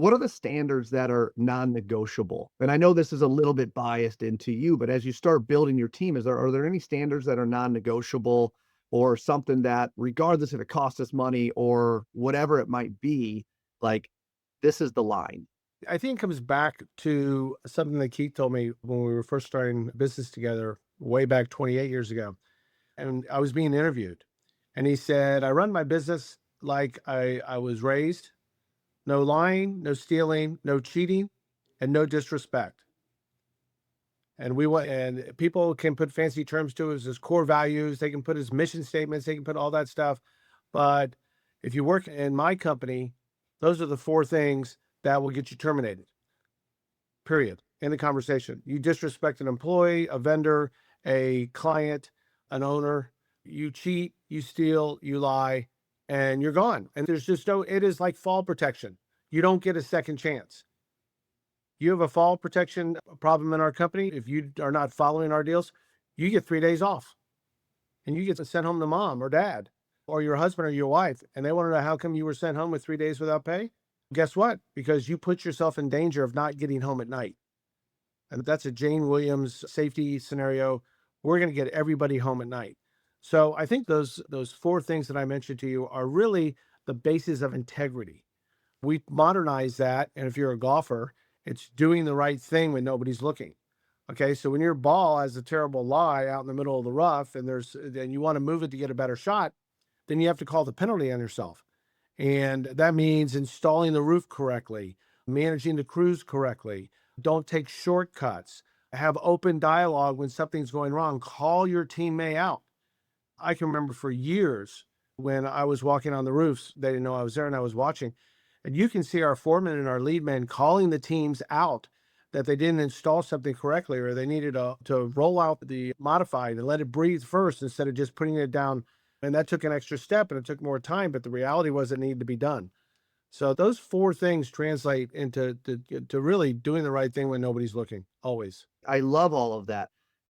What are the standards that are non-negotiable? And I know this is a little bit biased into you, but as you start building your team, are there any standards that are non-negotiable or something that regardless if it costs us money or whatever it might be, like this is the line? I think it comes back to something that Keith told me when we were first starting business together way back 28 years ago. And I was being interviewed. And he said, I run my business like I was raised: no lying, no stealing, no cheating, and no disrespect. And people can put fancy terms to it as his core values. They can put his mission statements, they can put all that stuff. But if you work in my company, those are the four things that will get you terminated. Period. In the conversation. You disrespect an employee, a vendor, a client, an owner, you cheat, you steal, you lie, and you're gone. And there's just no, it is like fall protection. You don't get a second chance. You have a fall protection problem in our company. If you are not following our deals, you get 3 days off and you get sent home to mom or dad or your husband or your wife. And they want to know how come you were sent home with 3 days without pay? Guess what? Because you put yourself in danger of not getting home at night. And that's a Jane Williams safety scenario. We're going to get everybody home at night. So I think those four things that I mentioned to you are really the basis of integrity. We modernize that, and if you're a golfer, it's doing the right thing when nobody's looking. Okay, so when your ball has a terrible lie out in the middle of the rough, and you want to move it to get a better shot, then you have to call the penalty on yourself. And that means installing the roof correctly, managing the crews correctly. Don't take shortcuts. Have open dialogue when something's going wrong. Call your teammate out. I can remember for years when I was walking on the roofs, they didn't know I was there and I was watching. And you can see our foreman and our lead men calling the teams out that they didn't install something correctly or they needed to roll out the modified and let it breathe first instead of just putting it down. And that took an extra step and it took more time, but the reality was it needed to be done. So those four things translate into to really doing the right thing when nobody's looking, always. I love all of that.